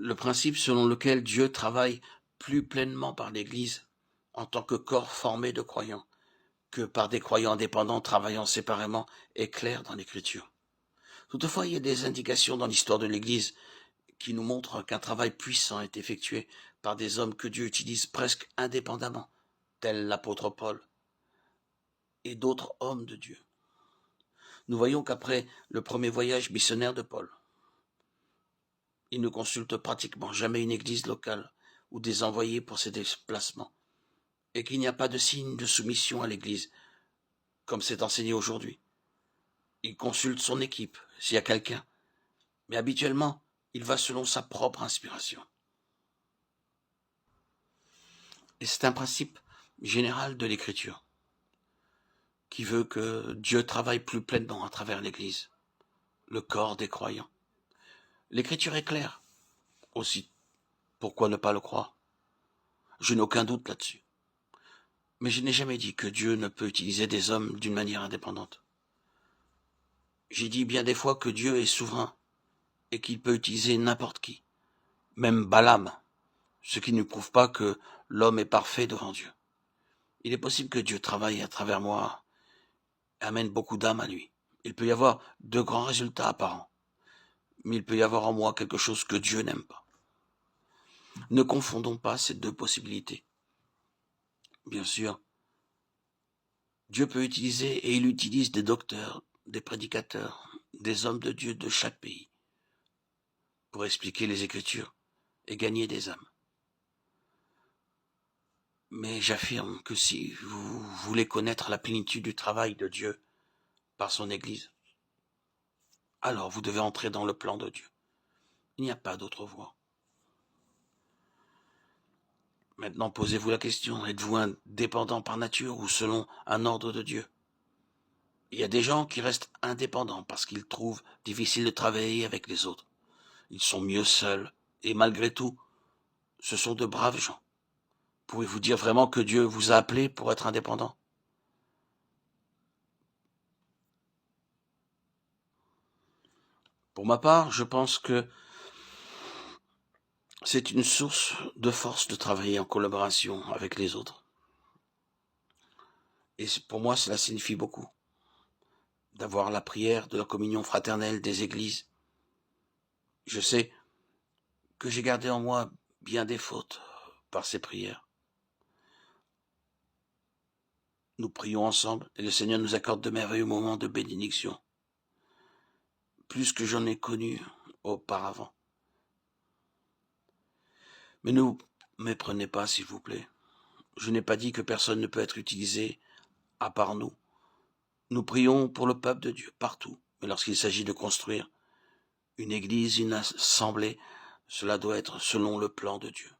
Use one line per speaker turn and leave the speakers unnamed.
le principe selon lequel Dieu travaille plus pleinement par l'Église en tant que corps formé de croyants que par des croyants indépendants travaillant séparément est clair dans l'Écriture. Toutefois, il y a des indications dans l'histoire de l'Église qui nous montrent qu'un travail puissant est effectué par des hommes que Dieu utilise presque indépendamment, tels l'apôtre Paul et d'autres hommes de Dieu. Nous voyons qu'après le premier voyage missionnaire de Paul, il ne consulte pratiquement jamais une église locale ou des envoyés pour ses déplacements, et qu'il n'y a pas de signe de soumission à l'église, comme c'est enseigné aujourd'hui. Il consulte son équipe, s'il y a quelqu'un, mais habituellement, il va selon sa propre inspiration. Et c'est un principe général de l'Écriture, qui veut que Dieu travaille plus pleinement à travers l'Église, le corps des croyants. L'Écriture est claire. Aussi, pourquoi ne pas le croire? Je n'ai aucun doute là-dessus. Mais je n'ai jamais dit que Dieu ne peut utiliser des hommes d'une manière indépendante. J'ai dit bien des fois que Dieu est souverain et qu'il peut utiliser n'importe qui, même Balaam, ce qui ne prouve pas que l'homme est parfait devant Dieu. Il est possible que Dieu travaille à travers moi et amène beaucoup d'âmes à lui. Il peut y avoir de grands résultats apparents, mais il peut y avoir en moi quelque chose que Dieu n'aime pas. Ne confondons pas ces deux possibilités. Bien sûr, Dieu peut utiliser et il utilise des docteurs, des prédicateurs, des hommes de Dieu de chaque pays pour expliquer les Écritures et gagner des âmes. Mais j'affirme que si vous voulez connaître la plénitude du travail de Dieu par son Église, alors vous devez entrer dans le plan de Dieu. Il n'y a pas d'autre voie. Maintenant, posez-vous la question, êtes-vous indépendant par nature ou selon un ordre de Dieu? Il y a des gens qui restent indépendants parce qu'ils trouvent difficile de travailler avec les autres. Ils sont mieux seuls et malgré tout, ce sont de braves gens. Pouvez-vous dire vraiment que Dieu vous a appelé pour être indépendant? Pour ma part, je pense que c'est une source de force de travailler en collaboration avec les autres. Et pour moi, cela signifie beaucoup d'avoir la prière de la communion fraternelle des églises. Je sais que j'ai gardé en moi bien des fautes par ces prières. Nous prions ensemble et le Seigneur nous accorde de merveilleux moments de bénédiction, plus que j'en ai connu auparavant. Mais ne vous méprenez pas, s'il vous plaît. Je n'ai pas dit que personne ne peut être utilisé à part nous. Nous prions pour le peuple de Dieu partout, mais lorsqu'il s'agit de construire une église, une assemblée, cela doit être selon le plan de Dieu.